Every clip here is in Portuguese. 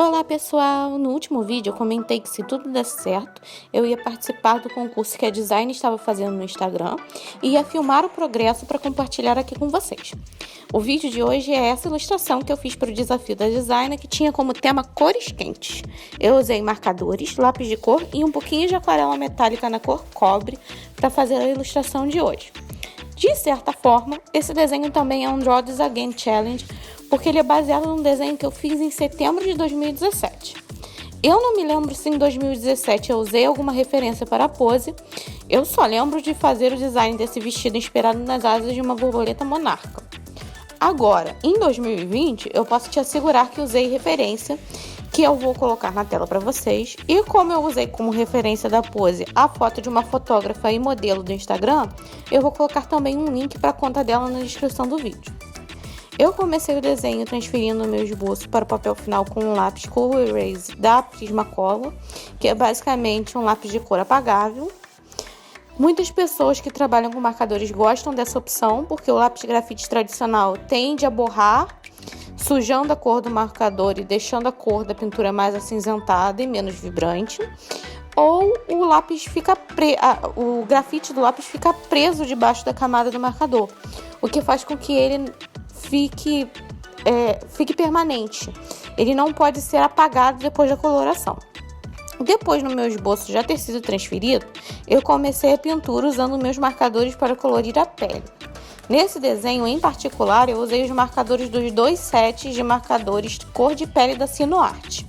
Olá pessoal, no último vídeo eu comentei que se tudo desse certo, eu ia participar do concurso que a Design estava fazendo no Instagram e ia filmar o progresso para compartilhar aqui com vocês. O vídeo de hoje é essa ilustração que eu fiz para o desafio da Design, que tinha como tema cores quentes. Eu usei marcadores, lápis de cor e um pouquinho de aquarela metálica na cor cobre para fazer a ilustração de hoje. De certa forma, esse desenho também é um Draw This Again Challenge, porque ele é baseado num desenho que eu fiz em setembro de 2017. Eu não me lembro se em 2017 eu usei alguma referência para a pose, eu só lembro de fazer o design desse vestido inspirado nas asas de uma borboleta monarca. Agora, em 2020, eu posso te assegurar que usei referência, que eu vou colocar na tela para vocês, e como eu usei como referência da pose a foto de uma fotógrafa e modelo do Instagram, eu vou colocar também um link para a conta dela na descrição do vídeo. Eu comecei o desenho transferindo o meu esboço para o papel final com um lápis Cool Erase da Prismacolor, que é basicamente um lápis de cor apagável. Muitas pessoas que trabalham com marcadores gostam dessa opção, porque o lápis grafite tradicional tende a borrar, sujando a cor do marcador e deixando a cor da pintura mais acinzentada e menos vibrante. Ou o lápis o grafite do lápis fica preso debaixo da camada do marcador, o que faz com que ele fique permanente. Ele não pode ser apagado depois da coloração. Depois, no meu esboço já ter sido transferido, eu comecei a pintura usando meus marcadores para colorir a pele. Nesse desenho em particular, eu usei os marcadores dos dois sets de marcadores cor de pele da Sinoarte.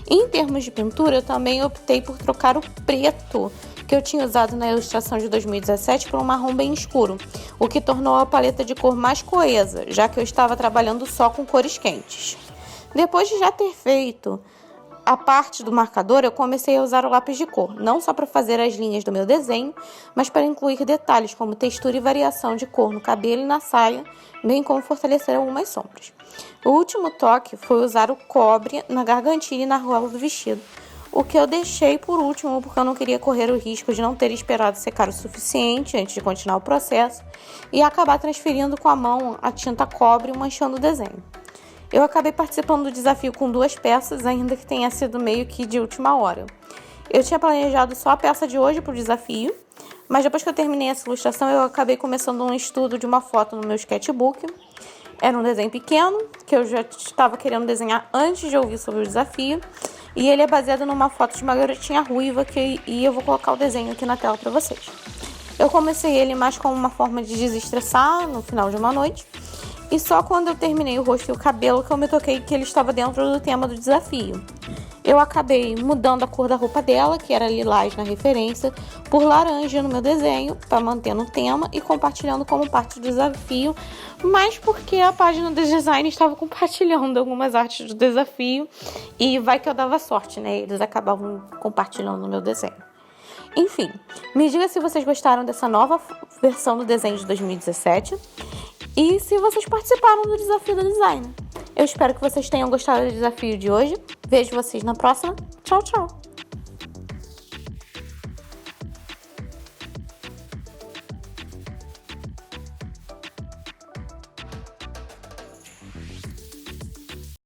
Em termos de pintura, eu também optei por trocar o preto que eu tinha usado na ilustração de 2017 por um marrom bem escuro, o que tornou a paleta de cor mais coesa, já que eu estava trabalhando só com cores quentes. Depois de já ter feito a parte do marcador, eu comecei a usar o lápis de cor, não só para fazer as linhas do meu desenho, mas para incluir detalhes como textura e variação de cor no cabelo e na saia, bem como fortalecer algumas sombras. O último toque foi usar o cobre na gargantilha e na argola do vestido, o que eu deixei por último porque eu não queria correr o risco de não ter esperado secar o suficiente antes de continuar o processo e acabar transferindo com a mão a tinta cobre manchando o desenho. Eu acabei participando do desafio com 2 peças, ainda que tenha sido meio que de última hora. Eu tinha planejado só a peça de hoje para o desafio, mas depois que eu terminei essa ilustração, eu acabei começando um estudo de uma foto no meu sketchbook. Era um desenho pequeno, que eu já estava querendo desenhar antes de ouvir sobre o desafio, e ele é baseado numa foto de uma garotinha ruiva, e eu vou colocar o desenho aqui na tela para vocês. Eu comecei ele mais como uma forma de desestressar no final de uma noite, e só quando eu terminei o rosto e o cabelo que eu me toquei que ele estava dentro do tema do desafio. Eu acabei mudando a cor da roupa dela, que era lilás na referência, por laranja no meu desenho, para manter no tema e compartilhando como parte do desafio, mas porque a página do design estava compartilhando algumas artes do desafio e vai que eu dava sorte, né? Eles acabavam compartilhando o meu desenho. Enfim, me diga se vocês gostaram dessa nova versão do desenho de 2017 e se vocês participaram do desafio da Design. Eu espero que vocês tenham gostado do desafio de hoje. Vejo vocês na próxima. Tchau, tchau!